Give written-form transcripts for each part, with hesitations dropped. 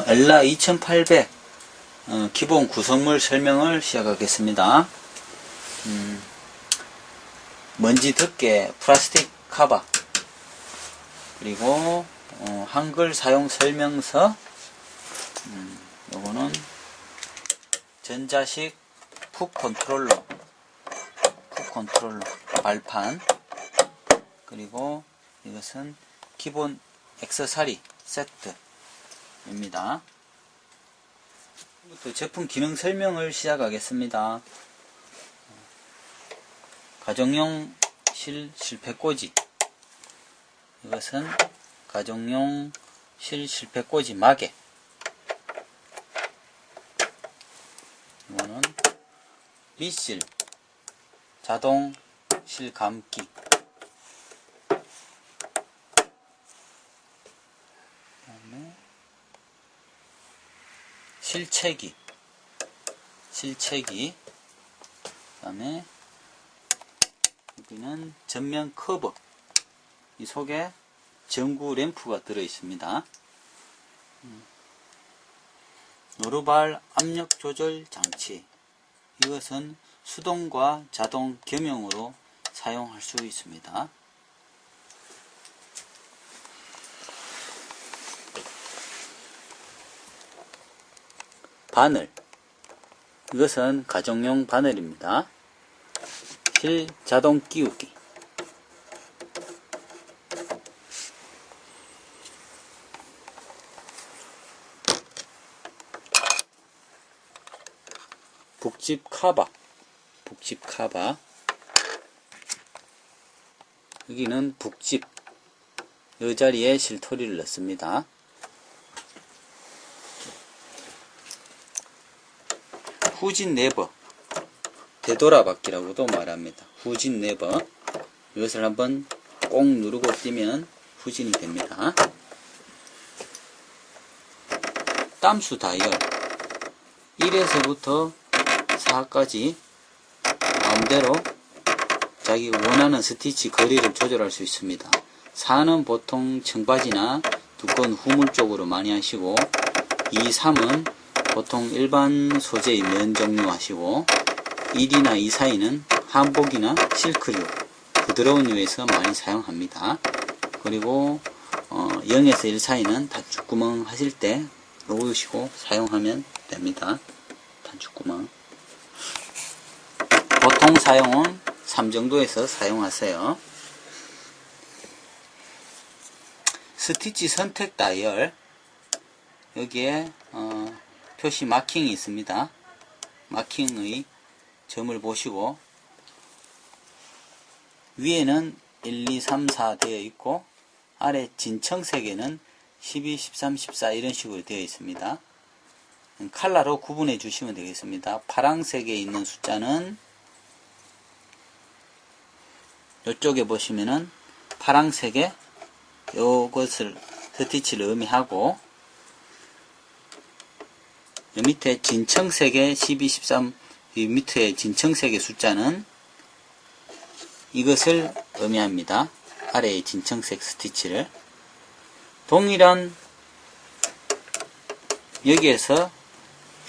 엘라 2800 기본 구성물 설명을 시작하겠습니다. 먼지 덮개 플라스틱 카바, 그리고 한글 사용 설명서, 요거는 전자식 푹 컨트롤러 발판, 그리고 이것은 기본 액세서리 세트입니다. 부터 제품 기능 설명을 시작하겠습니다. 가정용 실패꽂이, 이것은 가정용 실패꽂이 마개, 이거는 미실 자동 실감기, 그다음에 실채기, 그다음에 여기는 전면 커버, 이 속에 전구 램프가 들어 있습니다. 노루발 압력 조절 장치, 이것은 수동과 자동 겸용으로 사용할 수 있습니다. 바늘, 이것은 가정용 바늘입니다. 실 자동 끼우기, 북집 카바, 여기는 북집, 이 자리에 실토리를 넣습니다. 후진 네버, 되돌아받기라고도 말합니다. 후진 네버, 이것을 한번 꼭 누르고 뛰면 후진이 됩니다. 땀수 다이얼, 1에서부터 4까지 마음대로 자기 원하는 스티치 거리를 조절할 수 있습니다. 4는 보통 청바지나 두꺼운 후물 쪽으로 많이 하시고, 2, 3은 보통 일반 소재의 면 종류 하시고, 1이나 2 사이는 한복이나 실크류, 부드러운 류에서 많이 사용합니다. 그리고 0에서 1 사이는 단축구멍 하실 때 놓으시고 사용하면 됩니다. 단축구멍. 보통 사용은 3 정도에서 사용하세요. 스티치 선택 다이얼, 여기에 표시 마킹이 있습니다. 마킹의 점을 보시고, 위에는 1, 2, 3, 4 되어 있고, 아래 진청색에는 12, 13, 14 이런 식으로 되어 있습니다. 컬러로 구분해 주시면 되겠습니다. 파란색에 있는 숫자는 이쪽에 보시면은 파란색에 요것을 스티치를 의미하고, 요 밑에 진청색의 12, 13, 이 밑에 진청색의 숫자는 이것을 의미합니다. 아래의 진청색 스티치를. 동일한, 여기에서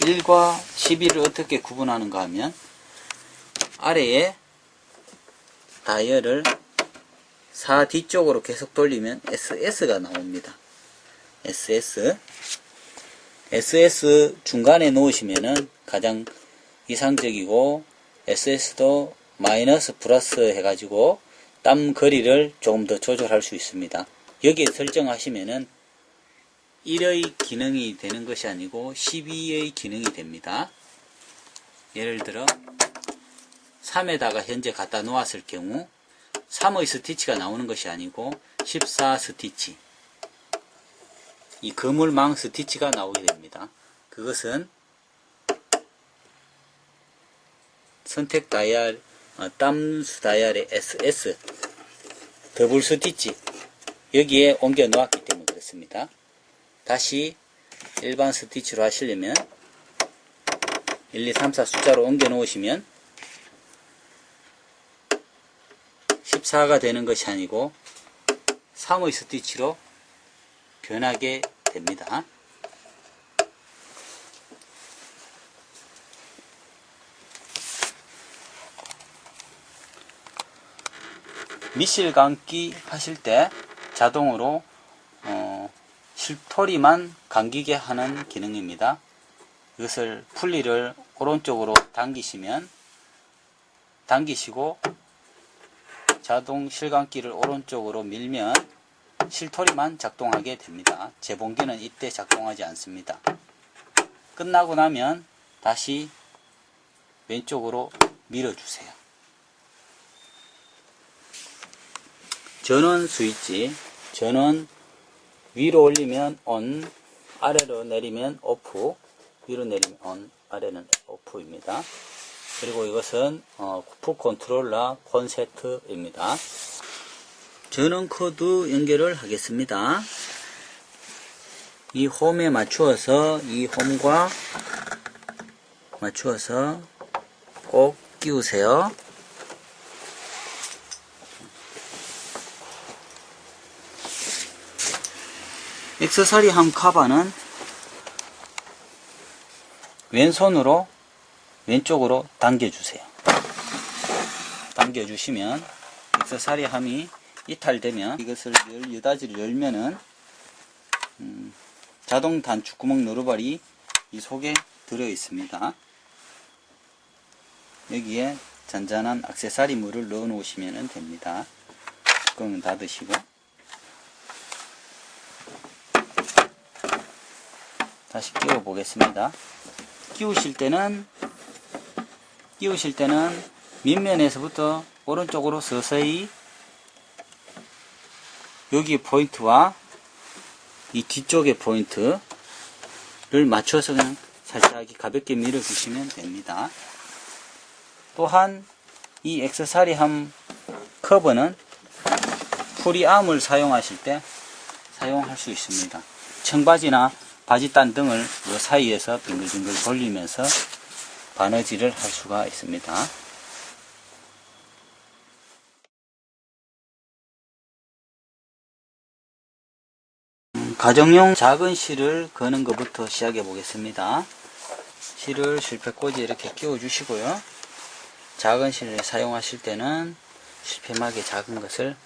1과 12를 어떻게 구분하는가 하면, 아래에 다이얼을 4 뒤쪽으로 계속 돌리면 SS가 나옵니다. SS 중간에 놓으시면은 가장 이상적이고, SS도 마이너스 플러스 해가지고 땀 거리를 조금 더 조절할 수 있습니다. 여기에 설정하시면은 1의 기능이 되는 것이 아니고 12의 기능이 됩니다. 예를 들어 3에다가 현재 갖다 놓았을 경우 3의 스티치가 나오는 것이 아니고 14 스티치, 이 그물망 스티치가 나오게 됩니다. 그것은 선택 다이얼, 땀수 다이얼의 SS 더블 스티치, 여기에 옮겨 놓았기 때문에 그렇습니다. 다시 일반 스티치로 하시려면 1, 2, 3, 4 숫자로 옮겨 놓으시면 14가 되는 것이 아니고 3의 스티치로 변하게 됩니다. 미실 감기 하실 때 자동으로 실토리만 감기게 하는 기능입니다. 이것을 분리를 오른쪽으로 당기시고 자동 실감기를 오른쪽으로 밀면 실토리만 작동하게 됩니다. 재봉기는 이때 작동하지 않습니다. 끝나고 나면 다시 왼쪽으로 밀어주세요. 전원 스위치, 전원 위로 올리면 ON, 아래로 내리면 OFF, 위로 내리면 ON, 아래는 OFF입니다. 그리고 이것은 풋 컨트롤러 콘세트입니다. 전원 코드 연결을 하겠습니다. 이 홈에 맞추어서 이 홈과 맞추어서 꼭 끼우세요. 액세서리함 카바는 왼손으로 왼쪽으로 당겨주세요. 당겨주시면 액세서리함이 이탈되면 이것을 여다지를 열면은 자동 단축구멍 노루발이 이 속에 들어 있습니다. 여기에 잔잔한 액세서리 물을 넣어 놓으시면 됩니다. 뚜껑은 닫으시고 다시 끼워 보겠습니다. 끼우실 때는 밑면에서부터 오른쪽으로 서서히 여기 포인트와 이 뒤쪽의 포인트를 맞춰서 그냥 살짝 가볍게 밀어주시면 됩니다. 또한 이 액세서리함 커버는 프리암을 사용하실 때 사용할 수 있습니다. 청바지나 바지단 등을 이 사이에서 빙글빙글 돌리면서 바느질을 할 수가 있습니다. 가정용 작은 실을 거는 것부터 시작해 보겠습니다. 실을 실패꽂이에 이렇게 끼워 주시고요. 작은 실을 사용하실 때는 실패막이 작은 것을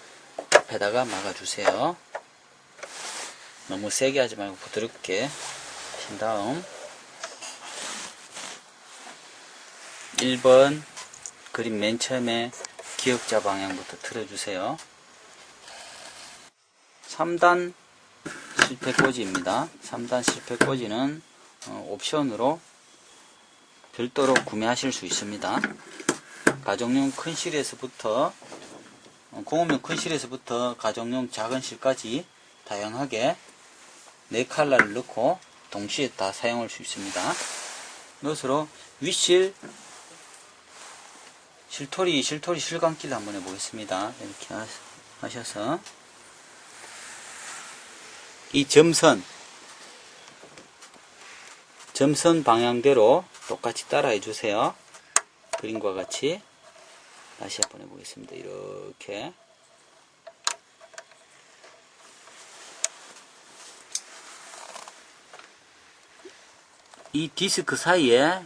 앞에다가 막아 주세요. 너무 세게 하지 말고 부드럽게 하신 다음 1번 그림 맨 처음에 기역자 방향부터 틀어주세요. 3단 실패꽂이입니다. 3단 실패꽂이는 옵션으로 별도로 구매하실 수 있습니다. 가정용 큰 실에서부터 공업용 큰 실에서부터 가정용 작은 실까지 다양하게 4칼라를 넣고 동시에 다 사용할 수 있습니다. 이것으로 윗실 실토리 실감기를 한번 해보겠습니다. 이렇게 하셔서 이 점선 방향대로 똑같이 따라 해주세요. 그림과 같이 다시 한번 해보겠습니다. 이렇게 이 디스크 사이에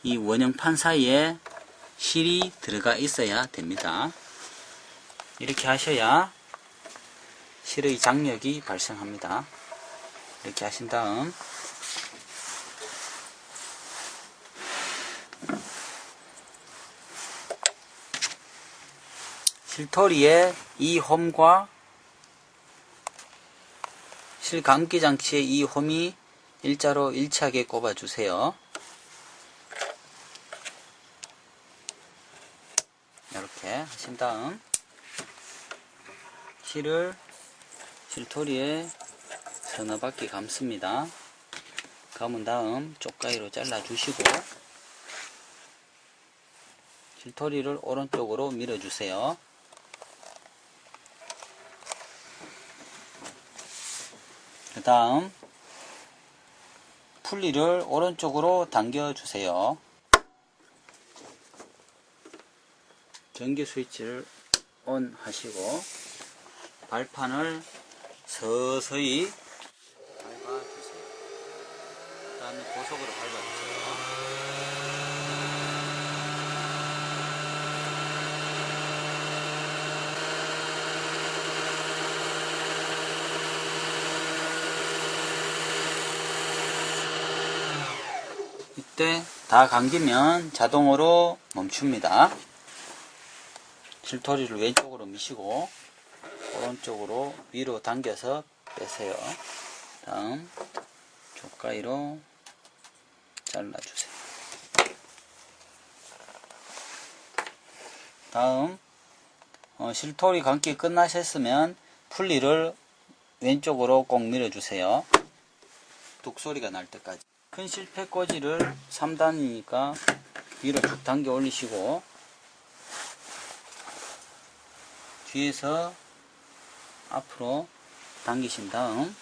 이 원형판 사이에 실이 들어가 있어야 됩니다. 이렇게 하셔야 실의 장력이 발생합니다. 이렇게 하신 다음 실토리에 이 홈과 실 감기 장치의 이 홈이 일자로 일치하게 꼽아주세요. 이렇게 하신 다음 실을 실토리에 서너 바퀴 감습니다. 감은 다음 쪽가위로 잘라주시고 실토리를 오른쪽으로 밀어주세요. 그 다음 풀리를 오른쪽으로 당겨주세요. 전기 스위치를 ON 하시고 발판을 서서히 밟아주세요. 맞는 고속으로 밟아주세요. 이때 다 감기면 자동으로 멈춥니다. 실토리를 왼쪽으로 미시고 오른쪽으로 위로 당겨서 빼세요. 다음 족가위로 잘라주세요. 다음 실토리 감기 끝나셨으면 풀리를 왼쪽으로 꼭 밀어주세요. 뚝 소리가 날 때까지. 큰 실패 꽂이를 3단이니까 위로 쭉 당겨 올리시고 뒤에서 앞으로 당기신 다음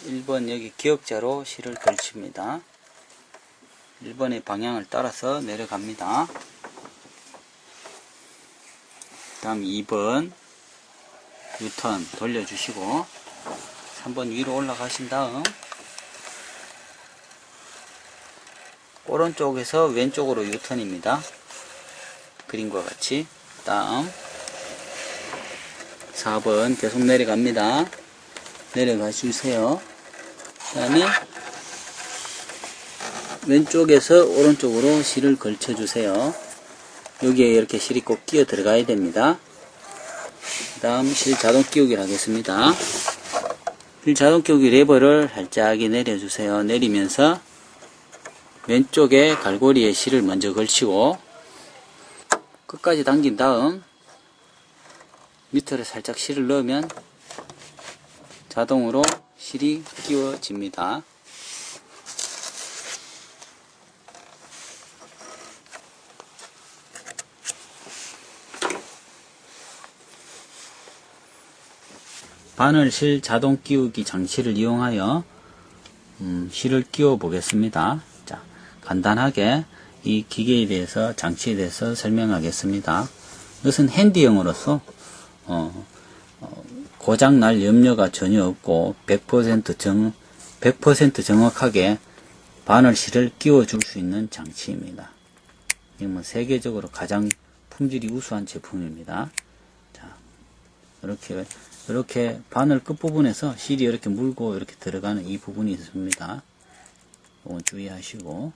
1번 여기 기역자로 실을 걸칩니다. 1번의 방향을 따라서 내려갑니다. 다음 2번 유턴 돌려주시고 3번 위로 올라가신 다음 오른쪽에서 왼쪽으로 유턴입니다. 그림과 같이. 다음 4번 계속 내려갑니다. 내려가 주세요. 그 다음에 왼쪽에서 오른쪽으로 실을 걸쳐 주세요. 여기에 이렇게 실이 꼭 끼어 들어가야 됩니다. 그 다음 실 자동 끼우기를 하겠습니다. 실 자동 끼우기 레버를 살짝 내려주세요. 내리면서 왼쪽에 갈고리에 실을 먼저 걸치고 끝까지 당긴 다음 밑으로 살짝 실을 넣으면 자동으로 실이 끼워집니다. 바늘실 자동 끼우기 장치를 이용하여 실을 끼워 보겠습니다. 자, 간단하게 이 기계에 대해서, 장치에 대해서 설명하겠습니다. 이것은 핸디형으로서 고장날 염려가 전혀 없고 100% 정확하게 바늘실을 끼워줄 수 있는 장치입니다. 이건 세계적으로 가장 품질이 우수한 제품입니다. 자, 이렇게 바늘 끝부분에서 실이 이렇게 물고 이렇게 들어가는 이 부분이 있습니다. 이건 주의하시고.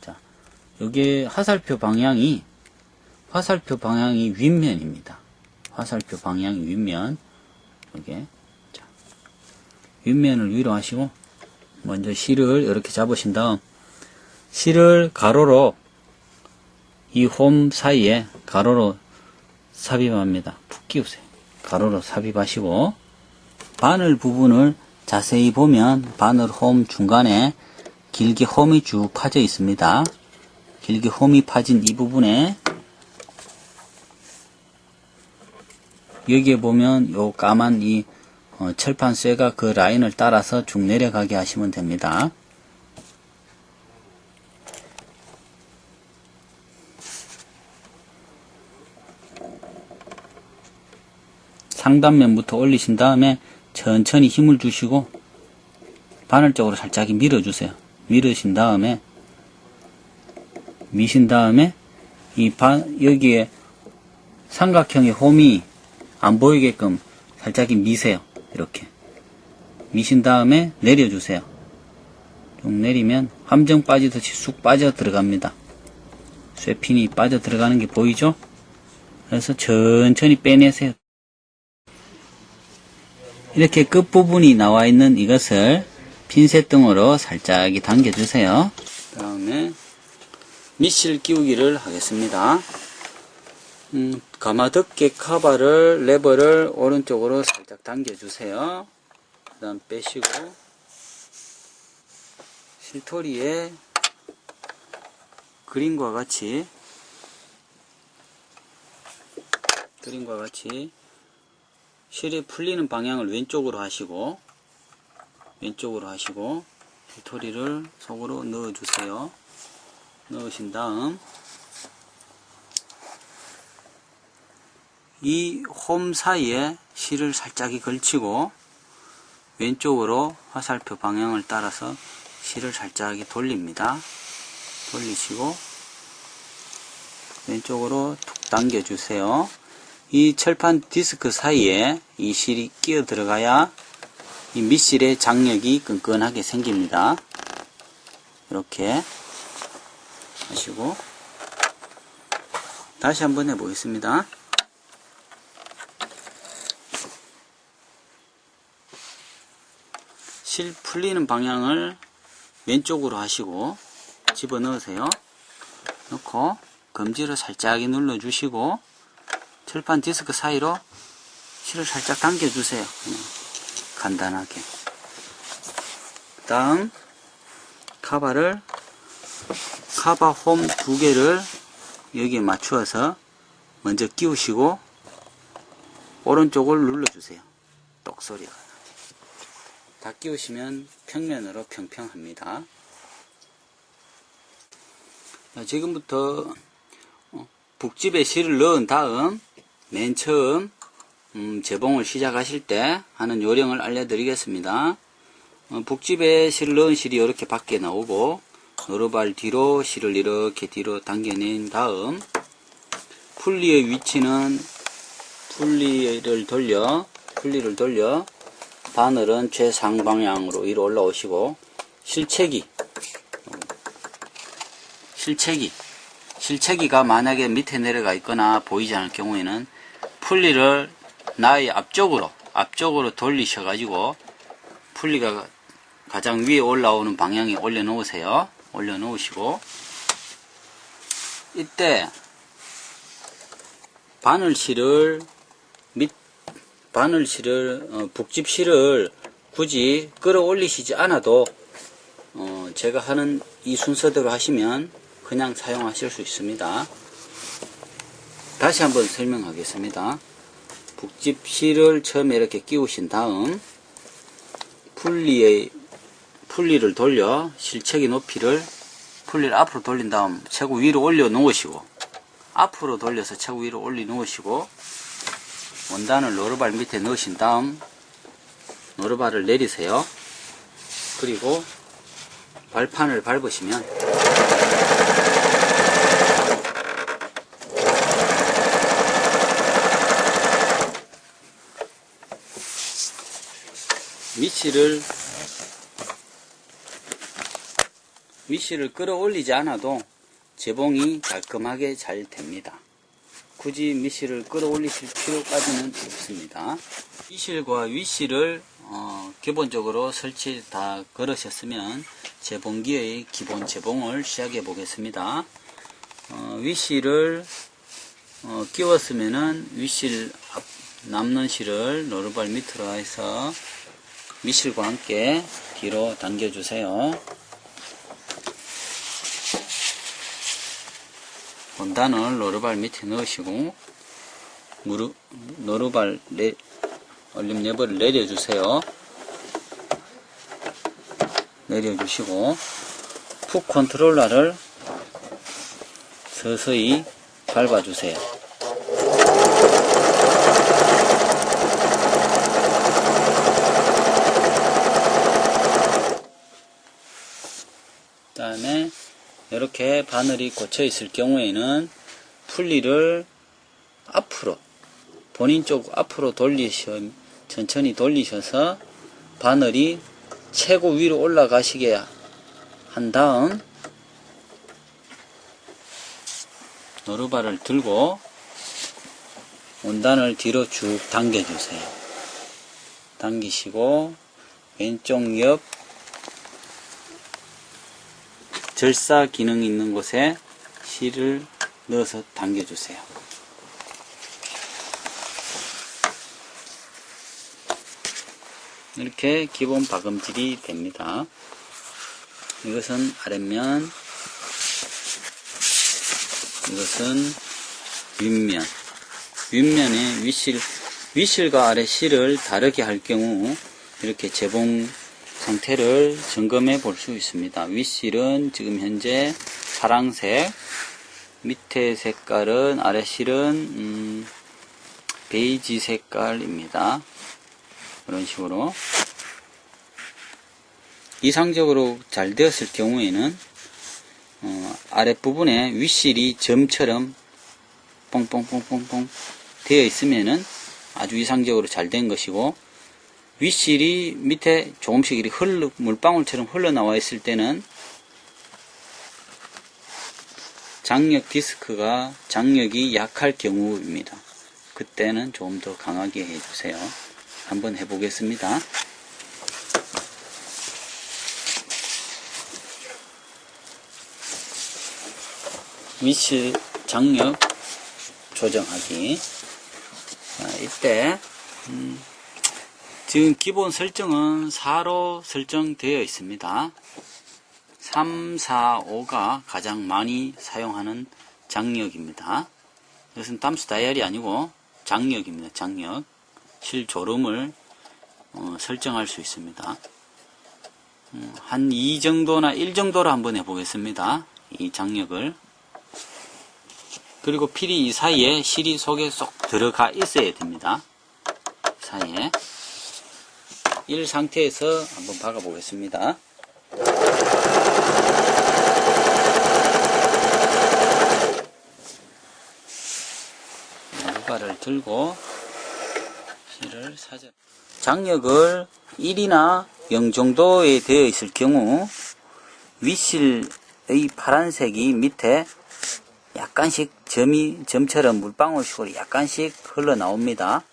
자, 여기 화살표 방향이 윗면입니다. 화살표 방향이 윗면. 여기. 자, 윗면을 위로 하시고, 먼저 실을 이렇게 잡으신 다음, 실을 가로로, 이 홈 사이에 가로로 삽입합니다. 푹 끼우세요. 가로로 삽입하시고, 바늘 부분을 자세히 보면 바늘 홈 중간에 길게 홈이 쭉 파져 있습니다. 길게 홈이 파진 이 부분에 여기에 보면 요 까만 이 철판 쇠가 그 라인을 따라서 쭉 내려가게 하시면 됩니다. 상단면부터 올리신 다음에 천천히 힘을 주시고 바늘 쪽으로 살짝 밀어주세요. 미신 다음에 여기에 삼각형의 홈이 안 보이게끔 살짝 미세요. 이렇게 미신 다음에 내려주세요. 좀 내리면 함정 빠지듯이 쑥 빠져 들어갑니다. 쇠핀이 빠져 들어가는 게 보이죠? 그래서 천천히 빼내세요. 이렇게 끝부분이 나와 있는 이것을 핀셋등으로 살짝 당겨주세요. 그 다음에 밑실 끼우기를 하겠습니다. 가마덮개 카바를, 레버를 오른쪽으로 살짝 당겨주세요. 그 다음 빼시고 실토리에 그림과 같이 실이 풀리는 방향을 왼쪽으로 하시고 실토리를 속으로 넣어주세요. 넣으신 다음 이 홈 사이에 실을 살짝 걸치고 왼쪽으로 화살표 방향을 따라서 실을 살짝 돌립니다. 돌리시고 왼쪽으로 툭 당겨주세요. 이 철판 디스크 사이에 이 실이 끼어 들어가야 이 밑실의 장력이 끈끈하게 생깁니다. 이렇게 하시고 다시 한번 해보겠습니다. 실 풀리는 방향을 왼쪽으로 하시고 집어넣으세요. 넣고 검지를 살짝 눌러주시고 철판 디스크 사이로 실을 살짝 당겨주세요. 간단하게. 다음 카바 홈 2개를 여기에 맞추어서 먼저 끼우시고 오른쪽을 눌러주세요. 똑소리가 나게. 다 끼우시면 평면으로 평평합니다. 지금부터 북집에 실을 넣은 다음 맨 처음 재봉을 시작하실 때 하는 요령을 알려드리겠습니다. 북집에 실을 넣은 실이 이렇게 밖에 나오고 노루발 뒤로 실을 이렇게 뒤로 당겨낸 다음 풀리의 위치는 풀리를 돌려 바늘은 최상방향으로 위로 올라오시고 실체기가 만약에 밑에 내려가 있거나 보이지 않을 경우에는 풀리를 나의 앞쪽으로 돌리셔가지고 풀리가 가장 위에 올라오는 방향에 올려놓으세요. 올려놓으시고 이때 북집실을 굳이 끌어올리시지 않아도 제가 하는 이 순서대로 하시면 그냥 사용하실 수 있습니다. 다시 한번 설명하겠습니다. 북집실을 처음에 이렇게 끼우신 다음 풀리를 돌려 실체기 높이를 풀리를 앞으로 돌린 다음 최고 위로 올려 놓으시고 앞으로 돌려서 최고 위로 올려 놓으시고 원단을 노루발 밑에 넣으신 다음 노루발을 내리세요. 그리고 발판을 밟으시면 밑실을 끌어올리지 않아도 재봉이 깔끔하게 잘 됩니다. 굳이 밑실을 끌어올리실 필요까지는 없습니다. 밑실과 윗실을 기본적으로 설치 다 걸으셨으면 재봉기의 기본 재봉을 시작해 보겠습니다. 윗실을 끼웠으면은 윗실 남는 실을 노루발 밑으로 해서 밑실과 함께 뒤로 당겨주세요. 원단을 노루발 밑에 넣으시고 노루발 얼림 레버를 내려주세요. 내려주시고 푹 컨트롤러를 서서히 밟아주세요. 그 다음에 이렇게 바늘이 꽂혀 있을 경우에는 풀리를 앞으로 본인 쪽 앞으로 천천히 돌리셔서 바늘이 최고 위로 올라가시게 한 다음 노루발을 들고 원단을 뒤로 쭉 당겨주세요. 당기시고 왼쪽 옆 절사 기능 있는 곳에 실을 넣어서 당겨주세요. 이렇게 기본 박음질이 됩니다. 이것은 아랫면, 이것은 윗면. 윗면에 윗실과 아랫실을 다르게 할 경우 이렇게 재봉 상태를 점검해 볼 수 있습니다. 윗실은 지금 현재 파랑색, 밑에 색깔은 아랫실은 베이지 색깔입니다. 이런 식으로 이상적으로 잘 되었을 경우에는 아랫부분에 윗실이 점처럼 뽕뽕뽕뽕뽕 되어 있으면은 아주 이상적으로 잘 된 것이고, 윗실이 밑에 조금씩 이렇게 물방울처럼 흘러나와 있을 때는 장력 디스크가 장력이 약할 경우입니다. 그때는 좀 더 강하게 해주세요. 한번 해보겠습니다. 윗실 장력 조정하기. 자, 이때 지금 기본 설정은 4로 설정되어 있습니다. 3, 4, 5가 가장 많이 사용하는 장력입니다. 이것은 담수 다이얼이 아니고 장력입니다. 장력. 실조름을 설정할 수 있습니다. 한 2 정도나 1 정도로 한번 해보겠습니다. 이 장력을. 그리고 필히 이 사이에 실이 속에 쏙 들어가 있어야 됩니다. 사이에. 1 상태에서 한번 박아 보겠습니다. 루바를 들고 실을 사정. 장력을 1이나 0 정도에 되어 있을 경우 윗실의 파란색이 밑에 약간씩 점처럼 물방울식으로 약간씩 흘러나옵니다.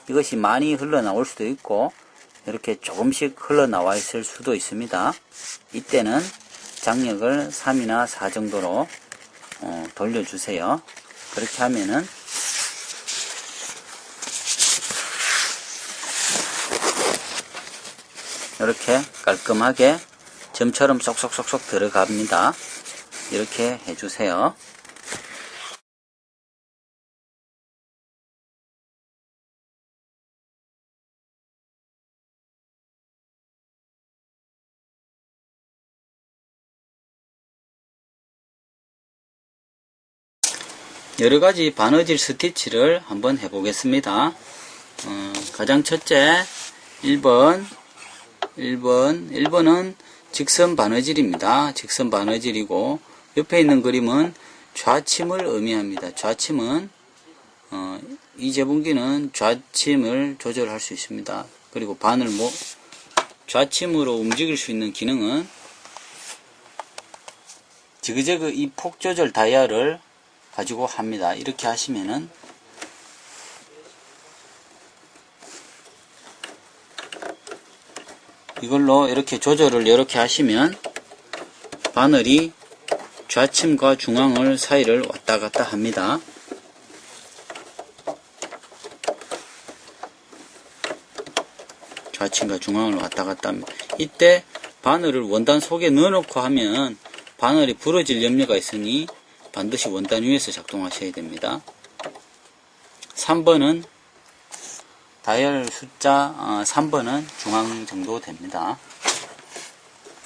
이것이 많이 흘러나올 수도 있고 이렇게 조금씩 흘러나와 있을 수도 있습니다. 이때는 장력을 3이나 4 정도로 돌려주세요. 그렇게 하면은 이렇게 깔끔하게 점처럼 쏙쏙쏙쏙 들어갑니다. 이렇게 해주세요. 여러가지 바느질 스티치를 한번 해보겠습니다. 가장 첫째 1번은 직선 바느질입니다. 직선 바느질이고 옆에 있는 그림은 좌침을 의미합니다. 좌침은 이 제분기는 좌침을 조절할 수 있습니다. 그리고 좌침으로 움직일 수 있는 기능은 지그재그 이 폭 조절 다이얼을 가지고 합니다. 이렇게 하시면은 이걸로 이렇게 조절을 이렇게 하시면 바늘이 좌침과 중앙을 사이를 왔다 갔다 합니다. 좌침과 중앙을 왔다 갔다 합니다. 이때 바늘을 원단 속에 넣어놓고 하면 바늘이 부러질 염려가 있으니 반드시 원단 위에서 작동하셔야 됩니다. 3번은 다이얼 숫자 3번은 중앙 정도 됩니다.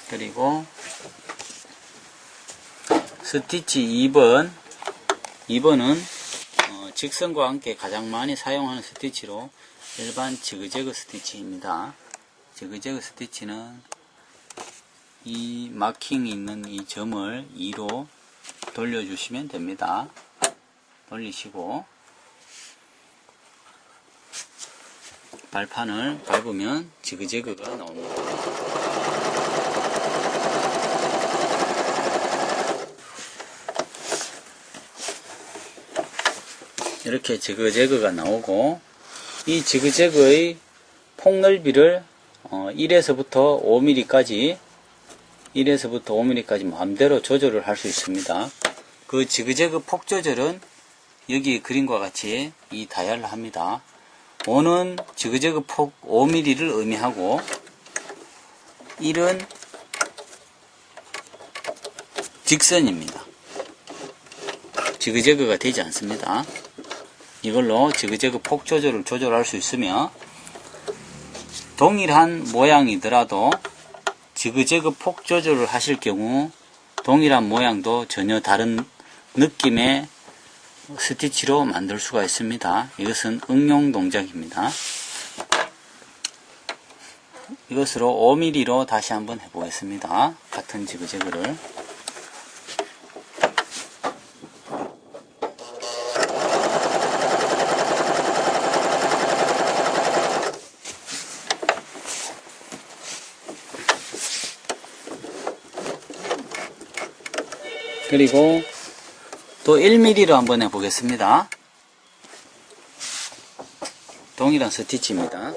그리고 스티치 2번은 직선과 함께 가장 많이 사용하는 스티치로 일반 지그재그 스티치입니다. 지그재그 스티치는 이 마킹이 있는 이 점을 2로 돌려주시면 됩니다. 돌리시고 발판을 밟으면 지그재그가 나옵니다. 이렇게 지그재그가 나오고 이 지그재그의 폭넓이를 1에서부터 5mm까지 마음대로 조절을 할 수 있습니다. 그 지그재그 폭 조절은 여기 그림과 같이 이 다이얼을 합니다. 5는 지그재그 폭 5mm를 의미하고 1은 직선입니다. 지그재그가 되지 않습니다. 이걸로 지그재그 폭 조절을 조절할 수 있으며 동일한 모양이더라도 지그재그 폭 조절을 하실 경우 동일한 모양도 전혀 다른 느낌의 스티치로 만들 수가 있습니다. 이것은 응용 동작입니다. 이것으로 5mm로 다시 한번 해보겠습니다. 같은 지그재그를. 그리고 또 1mm로 한번 해보겠습니다. 동일한 스티치입니다.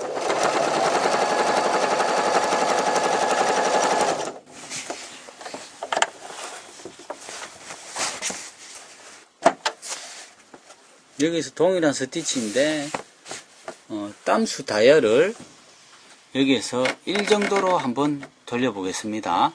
여기서 동일한 스티치인데 땀수 다이얼을 여기에서 1 정도로 한번 돌려보겠습니다.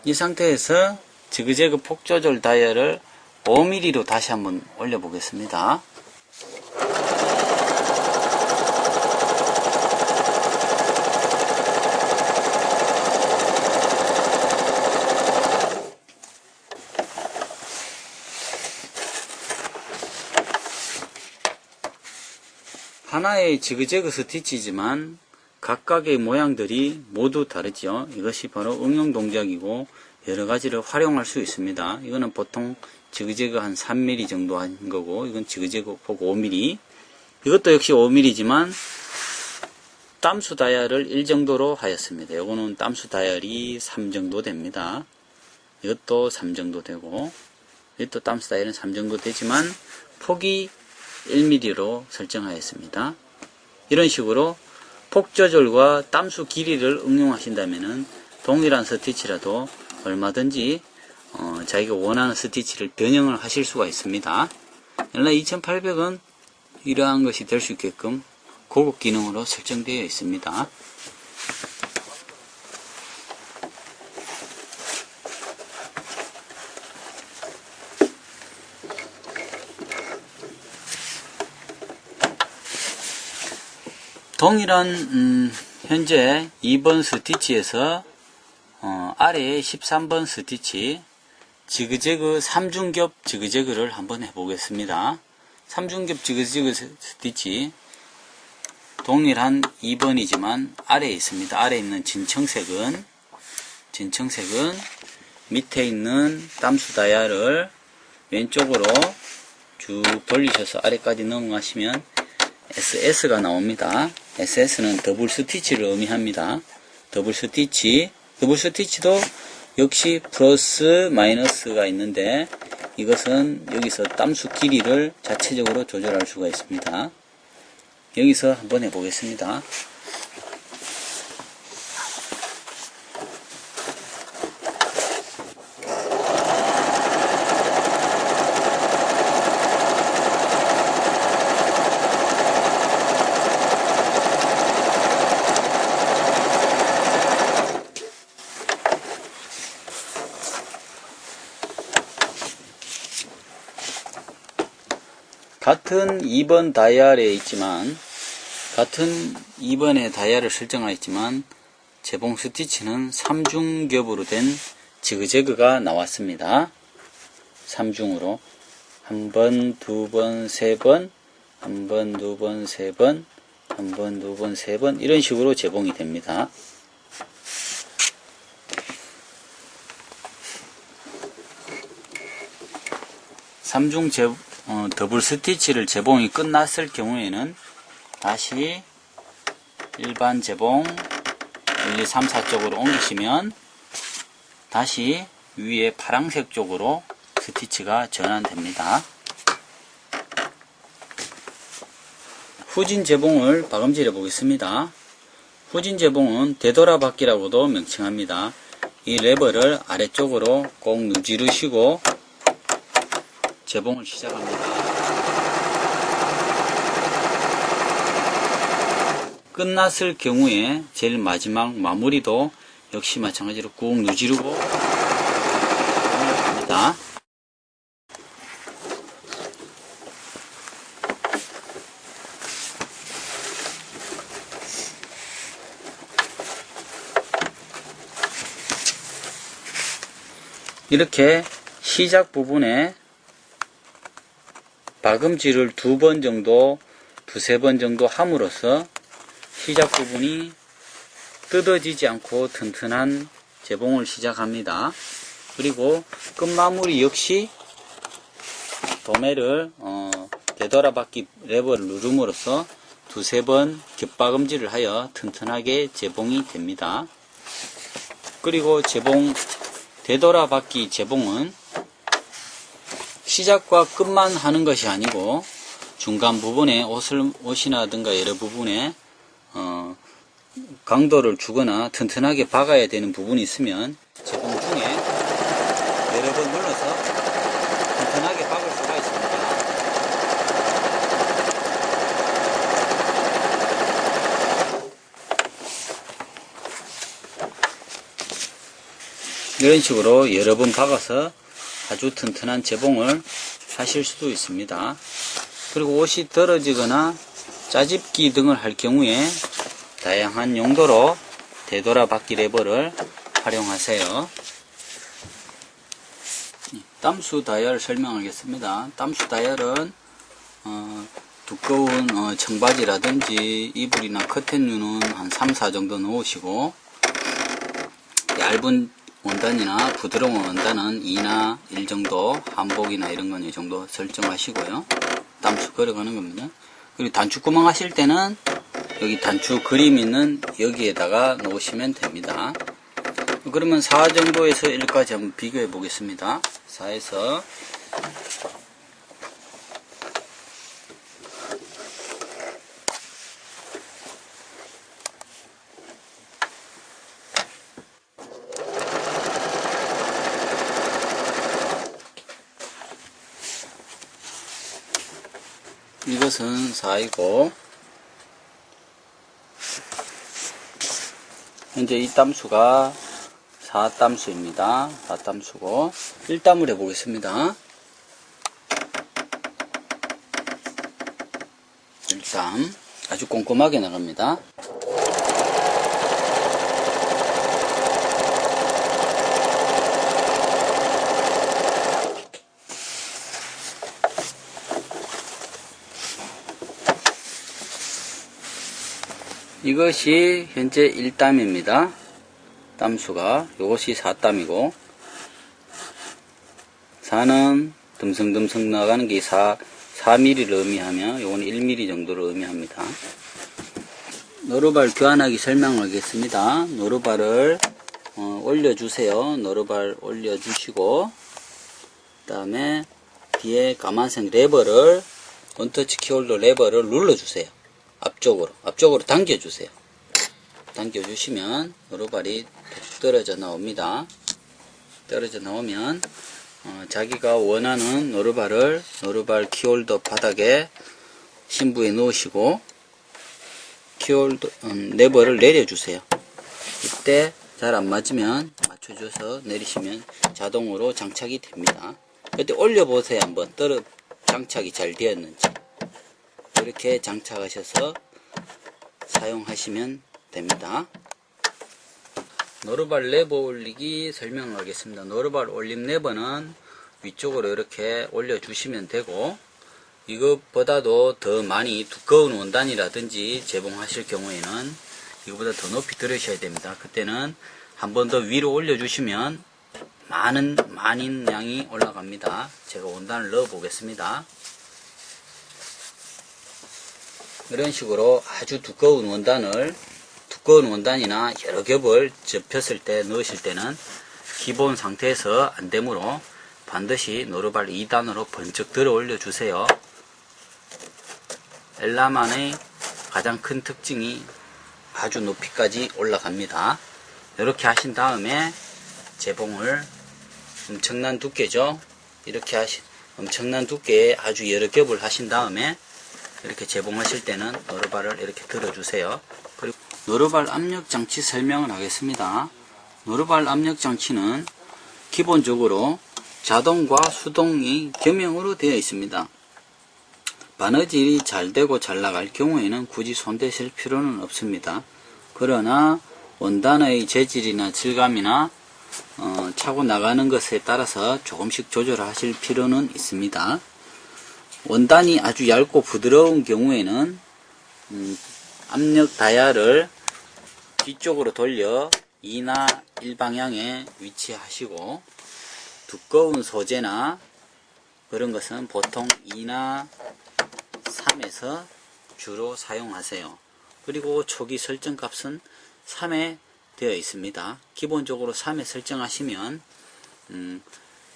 이 상태에서 지그재그 폭 조절 다이얼을 5mm로 다시 한번 올려 보겠습니다. 하나의 지그재그 스티치지만 각각의 모양들이 모두 다르죠. 이것이 바로 응용 동작이고 여러 가지를 활용할 수 있습니다. 이거는 보통 지그재그 한 3mm 정도 한 거고, 이건 지그재그 폭 5mm. 이것도 역시 5mm지만 땀수 다이얼을 1 정도로 하였습니다. 이거는 땀수 다이얼이 3 정도 됩니다. 이것도 3 정도 되고, 이것도 땀수 다이얼은 3 정도 되지만 폭이 1mm로 설정하였습니다. 이런 식으로 폭 조절과 땀수 길이를 응용하신다면 동일한 스티치라도 얼마든지 자기가 원하는 스티치를 변형을 하실 수가 있습니다. LR 2800은 이러한 것이 될 수 있게끔 고급 기능으로 설정되어 있습니다. 동일한 현재 2번 스티치에서 아래에 13번 스티치 지그재그 3중겹 지그재그를 한번 해보겠습니다. 3중겹 지그재그 스티치 동일한 2번이지만 아래에 있습니다. 아래에 있는 진청색은 밑에 있는 땀수 다이얼을 왼쪽으로 쭉 돌리셔서 아래까지 넘어가시면 SS가 나옵니다. SS는 더블 스티치를 의미합니다. 더블 스티치도 역시 플러스 마이너스가 있는데 이것은 여기서 땀수 길이를 자체적으로 조절할 수가 있습니다. 여기서 한번 해보겠습니다. 같은 2번 다이얼에 있지만 같은 2번의 다이얼을 설정하였지만 재봉 스티치는 3중겹으로 된 지그재그가 나왔습니다. 3중으로 1번, 2번, 3번, 1번, 2번, 3번, 1번, 2번, 3번 이런 식으로 재봉이 됩니다. 더블 스티치를 재봉이 끝났을 경우에는 다시 일반 재봉 1, 2, 3, 4 쪽으로 옮기시면 다시 위에 파란색 쪽으로 스티치가 전환됩니다. 후진 재봉을 박음질해 보겠습니다. 후진 재봉은 되돌아받기라고도 명칭합니다. 이 레버를 아래쪽으로 꼭 누지르시고 재봉을 시작합니다. 끝났을 경우에 제일 마지막 마무리도 역시 마찬가지로 꾹 누지르고 합니다. 이렇게 시작 부분에 박음질을 2번 정도, 2~3번 정도 함으로써 시작 부분이 뜯어지지 않고 튼튼한 재봉을 시작합니다. 그리고 끝마무리 역시 도매를 되돌아받기 레버를 누름으로써 2~3번 겹박음질을 하여 튼튼하게 재봉이 됩니다. 그리고 되돌아받기 재봉은 시작과 끝만 하는 것이 아니고 중간 부분에 옷이나든가 여러 부분에 강도를 주거나 튼튼하게 박아야 되는 부분이 있으면 재봉 중에 여러 번 눌러서 튼튼하게 박을 수가 있습니다. 이런 식으로 여러 번 박아서 아주 튼튼한 재봉을 하실 수도 있습니다. 그리고 옷이 떨어지거나 짜집기 등을 할 경우에 다양한 용도로 되돌아받기 레버를 활용하세요. 땀수 다이얼 설명하겠습니다. 땀수 다이얼은 두꺼운 청바지라든지 이불이나 커튼류는 한 3~4 정도 넣으시고, 얇은 원단이나 부드러운 원단은 2나 1 정도, 한복이나 이런 건 이 정도 설정하시고요. 땀수 걸어가는 겁니다. 그리고 단추구멍 하실 때는 여기 단추 그림 있는 여기에다가 놓으시면 됩니다. 그러면 4 정도에서 1까지 한번 비교해 보겠습니다. 4에서 이것은 4이고, 현재 이 땀수가 4땀수입니다. 4땀수고 1땀을 해보겠습니다. 1땀 아주 꼼꼼하게 나갑니다. 이것이 현재 1땀입니다. 땀수가 요것이 4땀이고, 4는 듬성듬성 나가는 게 4mm를 의미하며 요건 1mm 정도를 의미합니다. 노루발 교환하기 설명하겠습니다. 노루발을 올려주세요. 노루발 올려주시고, 그 다음에 뒤에 까만색 레버를, 원터치 키홀더 레버를 눌러주세요. 앞쪽으로 당겨주세요. 당겨주시면 노루발이 툭 떨어져 나옵니다. 떨어져 나오면 자기가 원하는 노루발 키홀더 바닥에 신부에 넣으시고 키홀더 레버를 내려주세요. 이때 잘 안 맞으면 맞춰줘서 내리시면 자동으로 장착이 됩니다. 그때 올려보세요. 한번 장착이 잘 되었는지. 이렇게 장착하셔서 사용하시면 됩니다. 노루발 레버 올리기 설명하겠습니다. 노루발 올림 레버는 위쪽으로 이렇게 올려주시면 되고, 이것보다도 더 많이 두꺼운 원단이라든지 재봉하실 경우에는 이거보다 더 높이 들으셔야 됩니다. 그때는 한 번 더 위로 올려주시면 많은 양이 올라갑니다. 제가 원단을 넣어 보겠습니다. 이런 식으로 아주 두꺼운 원단이나 여러 겹을 접혔을 때 넣으실 때는 기본 상태에서 안 되므로 반드시 노루발 2단으로 번쩍 들어 올려주세요. 엘라만의 가장 큰 특징이 아주 높이까지 올라갑니다. 이렇게 하신 다음에 재봉을 엄청난 두께죠. 이렇게 엄청난 두께에 아주 여러 겹을 하신 다음에 이렇게 재봉하실 때는 노루발을 이렇게 들어주세요. 그리고 노루발 압력장치 설명을 하겠습니다. 노루발 압력장치는 기본적으로 자동과 수동이 겸용으로 되어 있습니다. 바느질이 잘 되고 잘 나갈 경우에는 굳이 손대실 필요는 없습니다. 그러나 원단의 재질이나 질감이나 차고 나가는 것에 따라서 조금씩 조절하실 필요는 있습니다. 원단이 아주 얇고 부드러운 경우에는 압력 다이얼을 뒤쪽으로 돌려 2나 1방향에 위치하시고, 두꺼운 소재나 그런 것은 보통 2나 3에서 주로 사용하세요. 그리고 초기 설정 값은 3에 되어 있습니다. 기본적으로 3에 설정하시면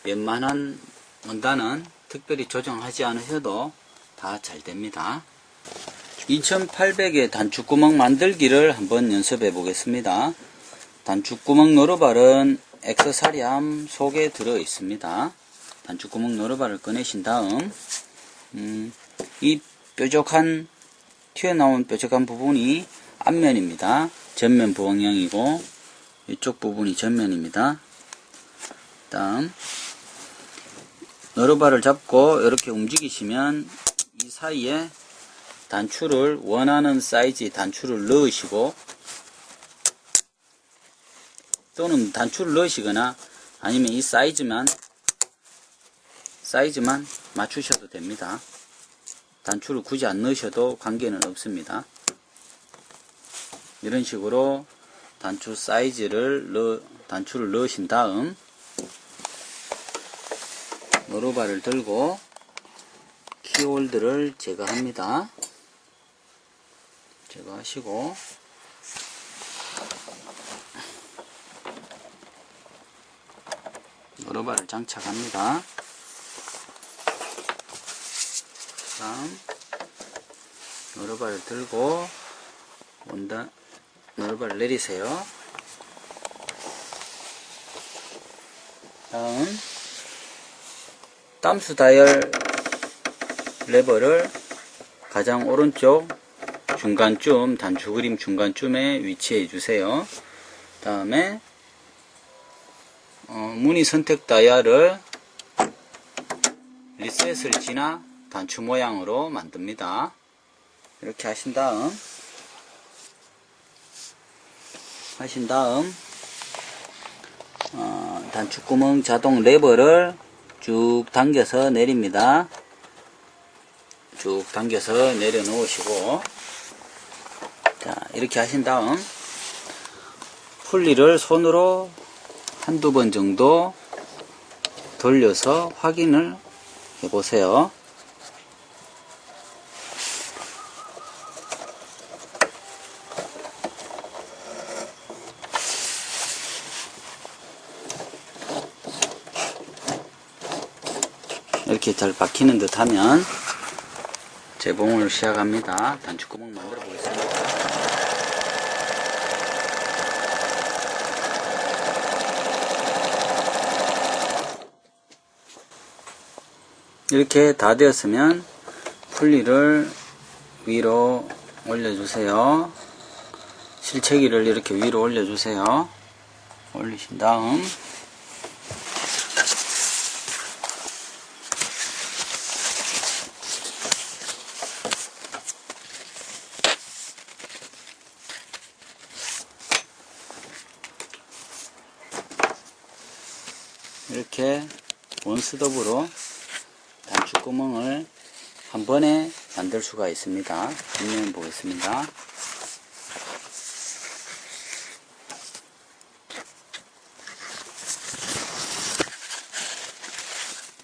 웬만한 원단은 특별히 조정하지 않으셔도 다 잘 됩니다. 2800의 단축구멍 만들기를 한번 연습해 보겠습니다. 단축구멍 노루발은 액세서리함 속에 들어 있습니다. 단축구멍 노루발을 꺼내신 다음 이 뾰족한 튀어나온 뾰족한 부분이 앞면입니다. 전면 방향이고 이쪽 부분이 전면입니다. 다음 노루발을 잡고 이렇게 움직이시면 이 사이에 단추를 원하는 사이즈의 단추를 넣으시고, 또는 단추를 넣으시거나 아니면 이 사이즈만 맞추셔도 됩니다. 단추를 굳이 안 넣으셔도 관계는 없습니다. 이런 식으로 단추 단추를 넣으신 다음 노루발을 들고 키홀드를 제거합니다. 제거하시고 노루발을 장착합니다. 다음 노루발을 들고 노루발을 내리세요. 다음 땀수 다이얼 레버를 가장 오른쪽 중간쯤, 단추 그림 중간쯤에 위치해 주세요. 다음에 무늬 선택 다이얼을 리셋을 지나 단추 모양으로 만듭니다. 이렇게 하신 다음 단추구멍 자동 레버를 쭉 당겨서 내립니다. 쭉 당겨서 내려놓으시고, 자, 이렇게 하신 다음 풀리를 손으로 한두 번 정도 돌려서 확인을 해보세요. 이렇게 잘 박히는 듯 하면 재봉을 시작합니다. 단추구멍 만들어 보겠습니다. 이렇게 다 되었으면 풀리를 위로 올려주세요. 실체기를 이렇게 위로 올려주세요. 올리신 다음 이렇게 원스톱으로 단추구멍을 한 번에 만들 수가 있습니다. 뒷면 보겠습니다.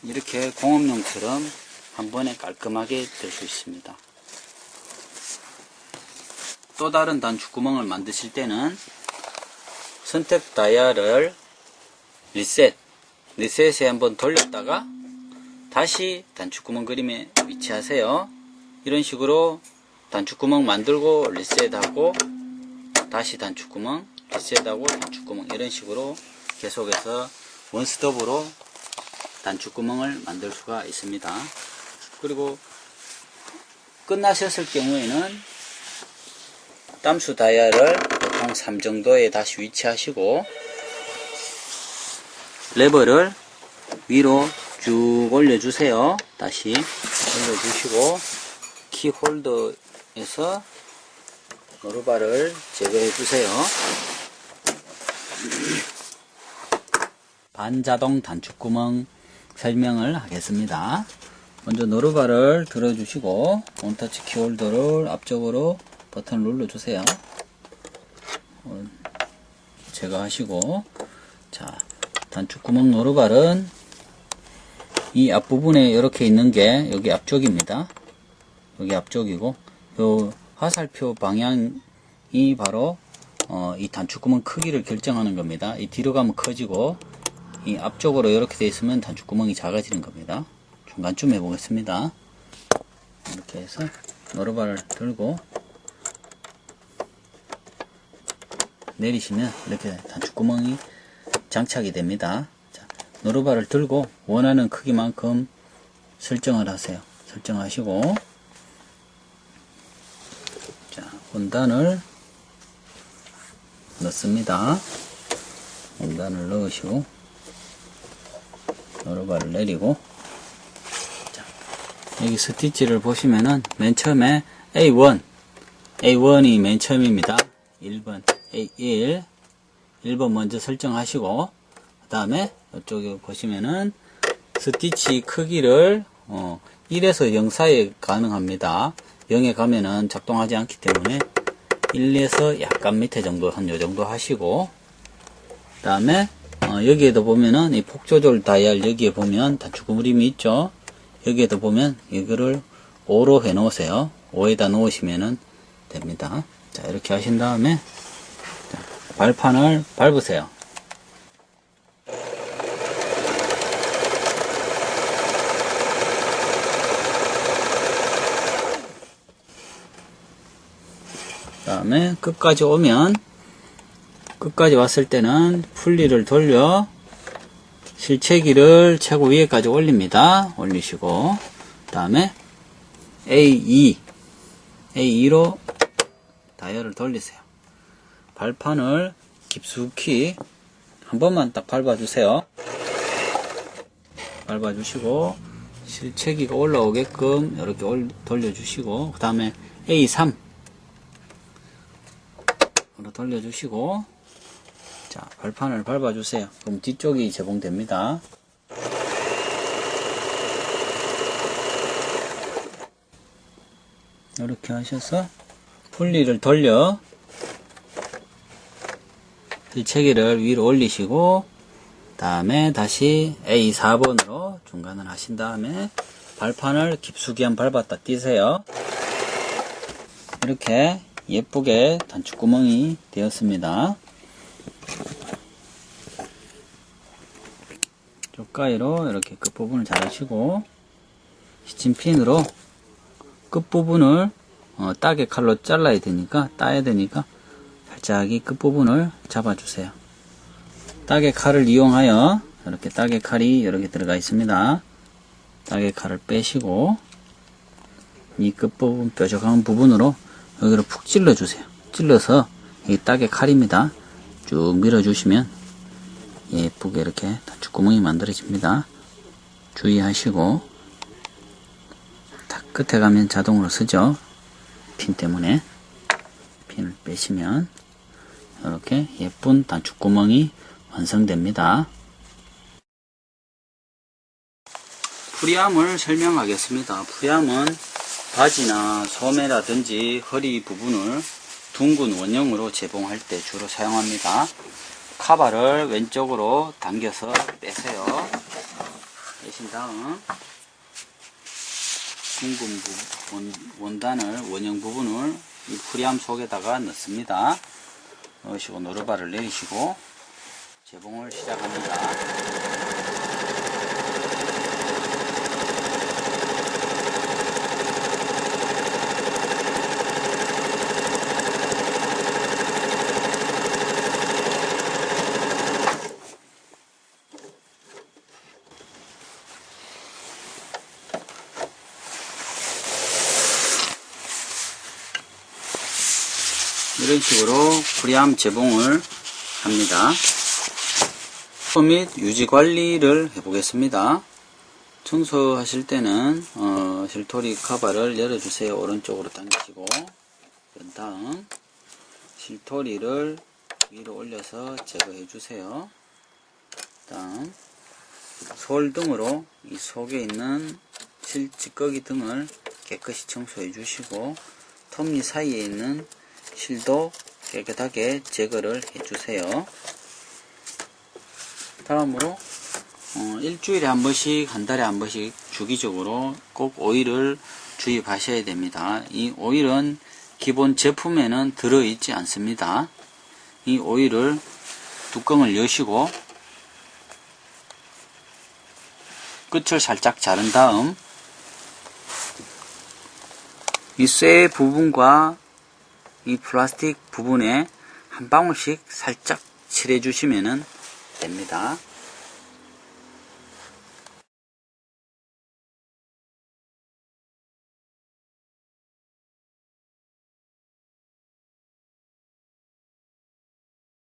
이렇게 공업용처럼 한 번에 깔끔하게 될 수 있습니다. 또 다른 단추구멍을 만드실 때는 선택 다이얼을 리셋에 한번 돌렸다가 다시 단추구멍 그림에 위치하세요. 이런 식으로 단추구멍 만들고 리셋하고 다시 단추구멍 리셋하고 단추구멍, 이런 식으로 계속해서 원스톱으로 단추구멍을 만들 수가 있습니다. 그리고 끝나셨을 경우에는 땀수 다이얼을 보통 3 정도에 다시 위치하시고 레버를 위로 쭉 올려주세요. 다시 올려주시고 키홀더에서 노루발을 제거해 주세요. 반자동 단축구멍 설명을 하겠습니다. 먼저 노루발을 들어주시고 원터치 키홀더를 앞쪽으로 버튼을 눌러주세요. 제거하시고, 자, 단축구멍 노루발은 이 앞부분에 이렇게 있는 게 여기 앞쪽입니다. 여기 앞쪽이고, 요 화살표 방향이 바로 이 단축구멍 크기를 결정하는 겁니다. 이 뒤로 가면 커지고, 이 앞쪽으로 이렇게 되어 있으면 단축구멍이 작아지는 겁니다. 중간쯤 해보겠습니다. 이렇게 해서 노루발을 들고 내리시면 이렇게 단축구멍이 장착이 됩니다. 자, 노루발을 들고 원하는 크기만큼 설정을 하세요. 설정하시고, 자, 원단을 넣습니다. 원단을 넣으시고 노루발을 내리고, 자, 여기 스티치를 보시면은 맨 처음에 A1이 맨 처음입니다. 1번 A1 1번 먼저 설정하시고, 그 다음에 이쪽에 보시면은 스티치 크기를 1에서 0 사이에 가능합니다. 0에 가면은 작동하지 않기 때문에 1에서 약간 밑에 정도, 한 요 정도 하시고, 그 다음에 여기에도 보면은 이 폭 조절 다이얼 여기에 보면 단축 그림이 있죠. 여기에도 보면 이거를 5로 해 놓으세요. 5에다 놓으시면은 됩니다. 자, 이렇게 하신 다음에 자, 발판을 밟으세요. 그 다음에 끝까지 오면, 끝까지 왔을 때는 풀리를 돌려 실체기를 최고 위에까지 올립니다. 올리시고, 그 다음에 A2로 다이얼을 돌리세요. 발판을 깊숙이 한 번만 딱 밟아주세요. 밟아주시고 실체기가 올라오게끔 이렇게 돌려주시고, 그 다음에 A3으로 돌려주시고, 자, 발판을 밟아주세요. 그럼 뒤쪽이 제공됩니다. 이렇게 하셔서 풀리를 돌려 실체기를 위로 올리시고, 다음에 다시 A4번으로 중간을 하신 다음에 발판을 깊숙이 한번 밟았다 띄세요. 이렇게 예쁘게 단축구멍이 되었습니다. 쪽가위로 이렇게 끝부분을 자르시고, 시침핀으로 끝부분을 따개 칼로 잘라야 되니까, 따야 되니까 살짝 이 끝부분을 잡아주세요. 따개 칼을 이용하여 이렇게 따개 칼이 이렇게 들어가 있습니다. 따개 칼을 빼시고 이 끝부분 뾰족한 부분으로 여기를 푹 찔러주세요. 찔러서 이 따개 칼입니다. 쭉 밀어주시면 예쁘게 이렇게 단축구멍이 만들어집니다. 주의하시고, 딱 끝에 가면 자동으로 쓰죠. 핀 때문에. 핀을 빼시면 이렇게 예쁜 단축구멍이 완성됩니다. 프리암을 설명하겠습니다. 프리암은 바지나 소매라든지 허리 부분을 둥근 원형으로 재봉할 때 주로 사용합니다. 카바를 왼쪽으로 당겨서 빼세요. 빼신 다음 둥근 원단을, 원형 부분을 이 프리암 속에다가 넣습니다. 넣으시고 노루발을 내리시고 재봉을 시작합니다. 이런 식으로 프리암 재봉을 합니다. 청소 및 유지 관리를 해보겠습니다. 청소하실 때는 실토리 카바를 열어주세요. 오른쪽으로 당기시고, 그 다음 실토리를 위로 올려서 제거해 주세요. 다음 솔등으로 이 속에 있는 실 찌꺼기 등을 깨끗이 청소해 주시고 톱니 사이에 있는 실도 깨끗하게 제거를 해 주세요. 다음으로 일주일에 한 번씩, 한 달에 한 번씩 주기적으로 꼭 오일을 주입하셔야 됩니다. 이 오일은 기본 제품에는 들어있지 않습니다. 이 오일을 뚜껑을 여시고 끝을 살짝 자른 다음 이 쇠 부분과 이 플라스틱 부분에 한 방울씩 살짝 칠해 주시면 됩니다.